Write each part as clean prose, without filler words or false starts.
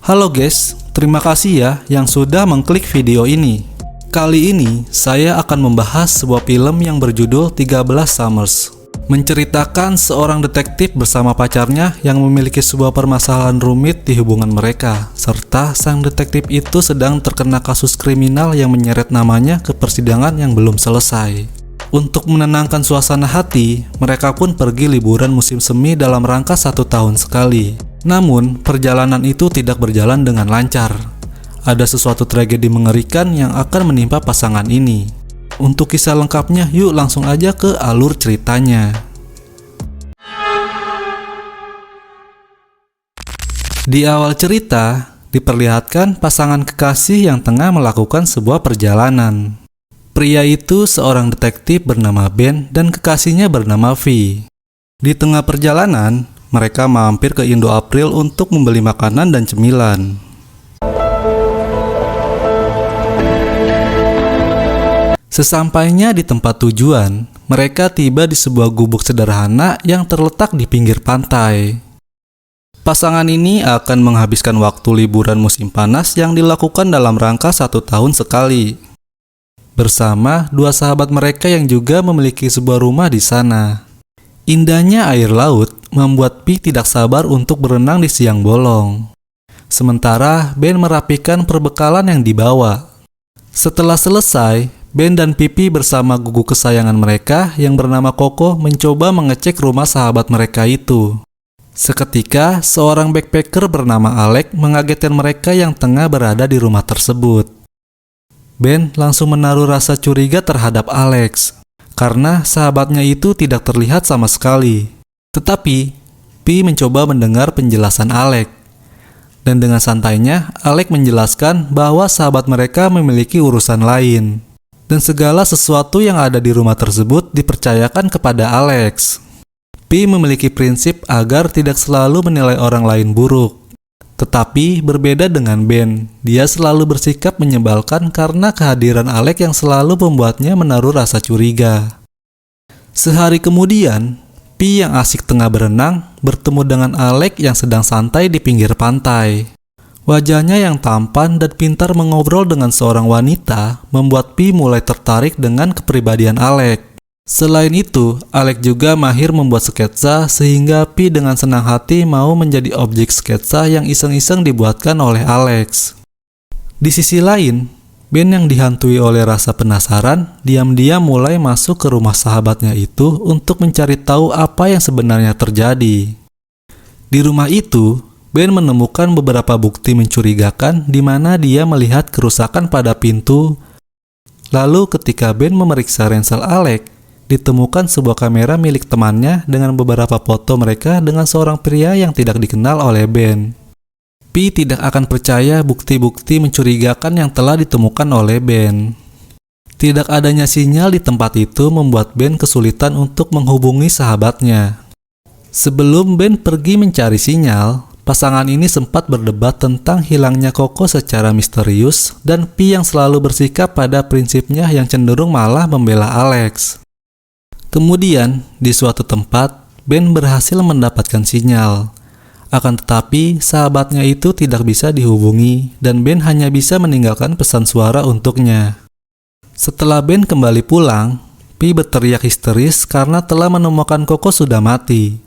Halo guys, terima kasih ya yang sudah mengklik video ini. Kali ini saya akan membahas sebuah film yang berjudul 13 Summers. Menceritakan seorang detektif bersama pacarnya yang memiliki sebuah permasalahan rumit di hubungan mereka, serta sang detektif itu sedang terkena kasus kriminal yang menyeret namanya ke persidangan yang belum selesai. Untuk menenangkan suasana hati, mereka pun pergi liburan musim semi dalam rangka 1 tahun sekali. Namun, perjalanan itu tidak berjalan dengan lancar. Ada sesuatu tragedi mengerikan yang akan menimpa pasangan ini. Untuk kisah lengkapnya, yuk langsung aja ke alur ceritanya. Di awal cerita, diperlihatkan pasangan kekasih yang tengah melakukan sebuah perjalanan. Pria itu seorang detektif bernama Ben dan kekasihnya bernama Vi. Di tengah perjalanan, mereka mampir ke Indo April untuk membeli makanan dan cemilan. Sesampainya di tempat tujuan, mereka tiba di sebuah gubuk sederhana yang terletak di pinggir pantai. Pasangan ini akan menghabiskan waktu liburan musim panas yang dilakukan dalam rangka 1 tahun sekali, bersama 2 sahabat mereka yang juga memiliki sebuah rumah di sana. Indahnya air laut membuat Pi tidak sabar untuk berenang di siang bolong. Sementara Ben merapikan perbekalan yang dibawa. Setelah selesai, Ben dan Pipi bersama gugu kesayangan mereka yang bernama Koko mencoba mengecek rumah sahabat mereka itu. Seketika, seorang backpacker bernama Alex mengagetkan mereka yang tengah berada di rumah tersebut. Ben langsung menaruh rasa curiga terhadap Alex, karena sahabatnya itu tidak terlihat sama sekali. Tetapi, Pi mencoba mendengar penjelasan Alex. Dan dengan santainya, Alex menjelaskan bahwa sahabat mereka memiliki urusan lain. Dan segala sesuatu yang ada di rumah tersebut dipercayakan kepada Alex. Pi memiliki prinsip agar tidak selalu menilai orang lain buruk. Tetapi berbeda dengan Ben, dia selalu bersikap menyebalkan karena kehadiran Alex yang selalu membuatnya menaruh rasa curiga. Sehari kemudian, Pi yang asik tengah berenang bertemu dengan Alex yang sedang santai di pinggir pantai. Wajahnya yang tampan dan pintar mengobrol dengan seorang wanita membuat Pi mulai tertarik dengan kepribadian Alex. Selain itu, Alex juga mahir membuat sketsa sehingga Pi dengan senang hati mau menjadi objek sketsa yang iseng-iseng dibuatkan oleh Alex. Di sisi lain, Ben yang dihantui oleh rasa penasaran, diam-diam mulai masuk ke rumah sahabatnya itu untuk mencari tahu apa yang sebenarnya terjadi. Di rumah itu, Ben menemukan beberapa bukti mencurigakan di mana dia melihat kerusakan pada pintu. Lalu ketika Ben memeriksa ransel Alex, ditemukan sebuah kamera milik temannya dengan beberapa foto mereka dengan seorang pria yang tidak dikenal oleh Ben. Pi tidak akan percaya bukti-bukti mencurigakan yang telah ditemukan oleh Ben. Tidak adanya sinyal di tempat itu membuat Ben kesulitan untuk menghubungi sahabatnya. Sebelum Ben pergi mencari sinyal, pasangan ini sempat berdebat tentang hilangnya Koko secara misterius dan Pi yang selalu bersikap pada prinsipnya yang cenderung malah membela Alex. Kemudian, di suatu tempat, Ben berhasil mendapatkan sinyal. Akan tetapi, sahabatnya itu tidak bisa dihubungi dan Ben hanya bisa meninggalkan pesan suara untuknya. Setelah Ben kembali pulang, Pi berteriak histeris karena telah menemukan Koko sudah mati.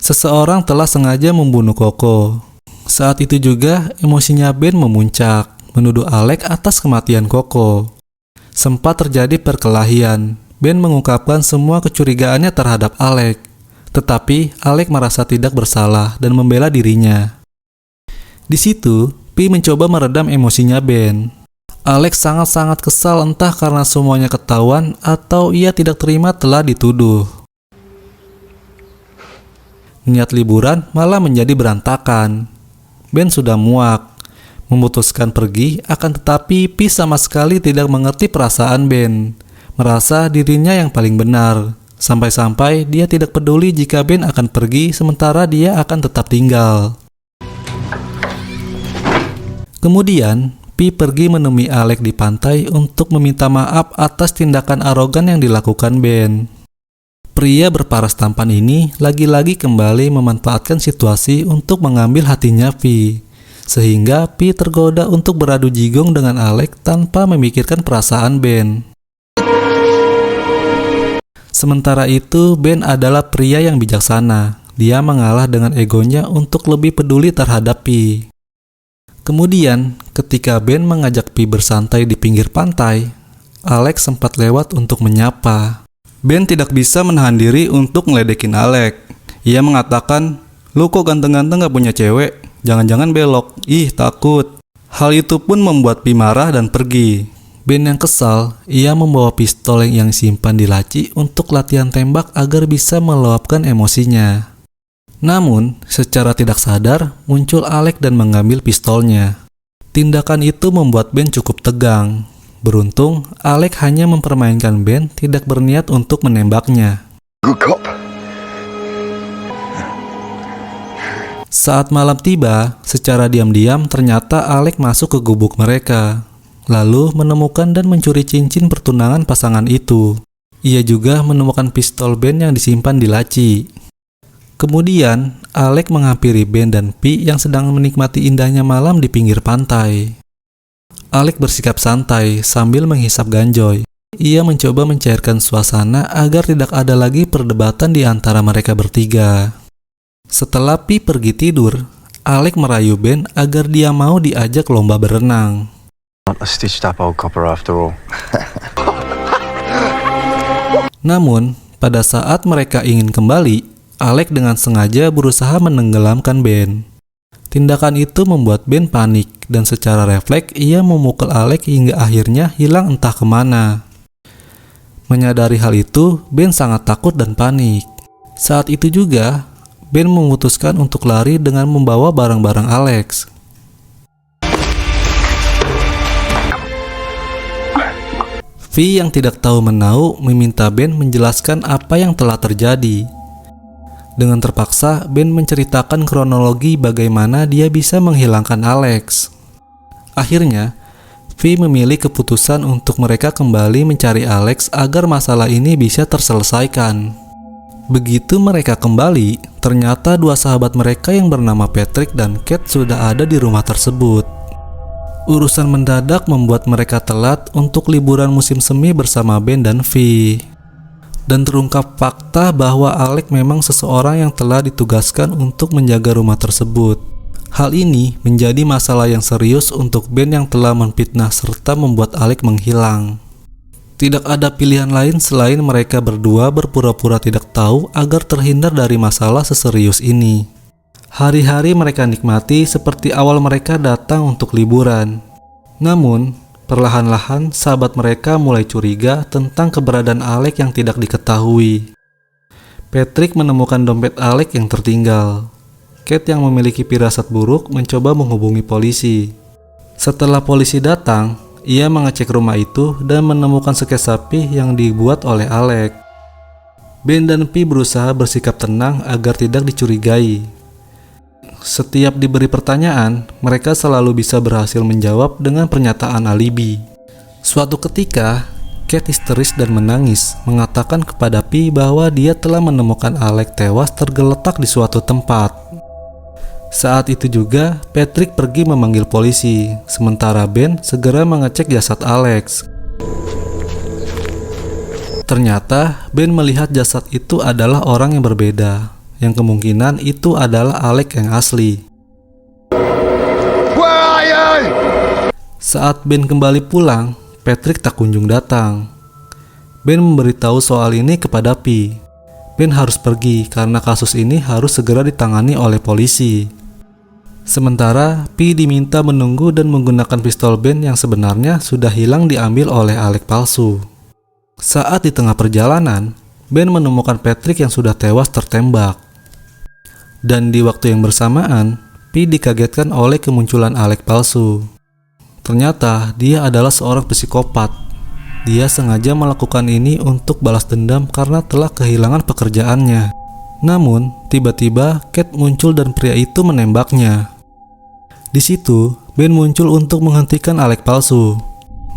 Seseorang telah sengaja membunuh Koko. Saat itu juga, emosinya Ben memuncak, menuduh Alex atas kematian Koko. Sempat terjadi perkelahian. Ben mengungkapkan semua kecurigaannya terhadap Alex. Tetapi Alex merasa tidak bersalah dan membela dirinya. Di situ, Pi mencoba meredam emosinya Ben. Alex sangat-sangat kesal entah karena semuanya ketahuan atau ia tidak terima telah dituduh. Niat liburan malah menjadi berantakan. Ben sudah muak, memutuskan pergi, akan tetapi Pi sama sekali tidak mengerti perasaan Ben. Merasa dirinya yang paling benar. Sampai-sampai dia tidak peduli jika Ben akan pergi sementara dia akan tetap tinggal. Kemudian, Pi pergi menemui Alex di pantai untuk meminta maaf atas tindakan arogan yang dilakukan Ben. Pria berparas tampan ini lagi-lagi kembali memanfaatkan situasi untuk mengambil hatinya Vi. sehingga Pi tergoda untuk beradu jigong dengan Alex tanpa memikirkan perasaan Ben. Sementara itu, Ben adalah pria yang bijaksana. Dia mengalah dengan egonya untuk lebih peduli terhadap Pi. Kemudian, ketika Ben mengajak Pi bersantai di pinggir pantai, Alex sempat lewat untuk menyapa. Ben tidak bisa menahan diri untuk ngeledekin Alex. Ia mengatakan, "Lu kok ganteng-ganteng gak punya cewek? Jangan-jangan belok. Ih, takut." Hal itu pun membuat Pi marah dan pergi. Ben yang kesal, ia membawa pistol yang simpan di laci untuk latihan tembak agar bisa meluapkan emosinya. Namun, secara tidak sadar, muncul Alex dan mengambil pistolnya. Tindakan itu membuat Ben cukup tegang. Beruntung, Alex hanya mempermainkan Ben, tidak berniat untuk menembaknya. Good cop. Saat malam tiba, secara diam-diam ternyata Alex masuk ke gubuk mereka, lalu menemukan dan mencuri cincin pertunangan pasangan itu. Ia juga menemukan pistol Ben yang disimpan di laci. Kemudian, Alex menghampiri Ben dan Pi yang sedang menikmati indahnya malam di pinggir pantai. Alex bersikap santai sambil menghisap ganjoy. Ia mencoba mencairkan suasana agar tidak ada lagi perdebatan di antara mereka bertiga. Setelah Pi pergi tidur, Alex merayu Ben agar dia mau diajak lomba berenang. Not a stitched up old copper after all. Namun, pada saat mereka ingin kembali, Alex dengan sengaja berusaha menenggelamkan Ben. Tindakan itu membuat Ben panik dan secara refleks ia memukul Alex hingga akhirnya hilang entah kemana. Menyadari hal itu, Ben sangat takut dan panik. Saat itu juga, Ben memutuskan untuk lari dengan membawa barang-barang Alex. Vi yang tidak tahu menau meminta Ben menjelaskan apa yang telah terjadi. Dengan terpaksa, Ben menceritakan kronologi bagaimana dia bisa menghilangkan Alex. Akhirnya, Vi memilih keputusan untuk mereka kembali mencari Alex agar masalah ini bisa terselesaikan. Begitu mereka kembali, ternyata dua sahabat mereka yang bernama Patrick dan Kate sudah ada di rumah tersebut. Urusan mendadak membuat mereka telat untuk liburan musim semi bersama Ben dan Vi. Dan terungkap fakta bahwa Alex memang seseorang yang telah ditugaskan untuk menjaga rumah tersebut. Hal ini menjadi masalah yang serius untuk Ben yang telah memfitnah serta membuat Alex menghilang. Tidak ada pilihan lain selain mereka berdua berpura-pura tidak tahu agar terhindar dari masalah seserius ini. Hari-hari mereka nikmati seperti awal mereka datang untuk liburan. Namun, perlahan-lahan sahabat mereka mulai curiga tentang keberadaan Alex yang tidak diketahui. Patrick menemukan dompet Alex yang tertinggal. Kate yang memiliki firasat buruk mencoba menghubungi polisi. Setelah polisi datang, ia mengecek rumah itu dan menemukan sketsa Pi yang dibuat oleh Alex. Ben dan Pi berusaha bersikap tenang agar tidak dicurigai. Setiap diberi pertanyaan, mereka selalu bisa berhasil menjawab dengan pernyataan alibi. Suatu ketika, Kate histeris dan menangis, mengatakan kepada Pi bahwa dia telah menemukan Alex tewas tergeletak di suatu tempat. Saat itu juga, Patrick pergi memanggil polisi, sementara Ben segera mengecek jasad Alex. Ternyata, Ben melihat jasad itu adalah orang yang berbeda, yang kemungkinan itu adalah Alex yang asli. Where are you? Saat Ben kembali pulang, Patrick tak kunjung datang. Ben memberitahu soal ini kepada Pi. Ben harus pergi karena kasus ini harus segera ditangani oleh polisi. Sementara Pi diminta menunggu dan menggunakan pistol Ben yang sebenarnya sudah hilang diambil oleh Alex palsu. Saat di tengah perjalanan, Ben menemukan Patrick yang sudah tewas tertembak. Dan di waktu yang bersamaan, Pi dikagetkan oleh kemunculan Alex palsu. Ternyata dia adalah seorang psikopat. Dia sengaja melakukan ini untuk balas dendam karena telah kehilangan pekerjaannya. Namun, tiba-tiba Kate muncul dan pria itu menembaknya. Di situ, Ben muncul untuk menghentikan Alex palsu.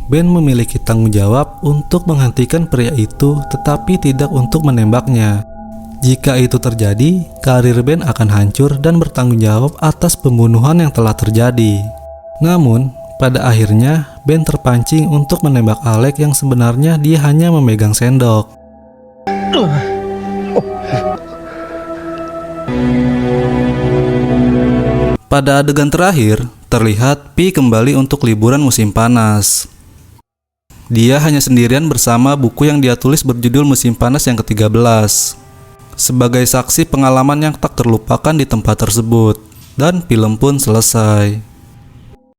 Ben memiliki tanggung jawab untuk menghentikan pria itu, tetapi tidak untuk menembaknya. Jika itu terjadi, karir Ben akan hancur dan bertanggung jawab atas pembunuhan yang telah terjadi. Namun, pada akhirnya Ben terpancing untuk menembak Alec yang sebenarnya dia hanya memegang sendok. Pada adegan terakhir, terlihat Pi kembali untuk liburan musim panas. Dia hanya sendirian bersama buku yang dia tulis berjudul Musim Panas yang ke-13. Sebagai saksi pengalaman yang tak terlupakan di tempat tersebut. Dan film pun selesai.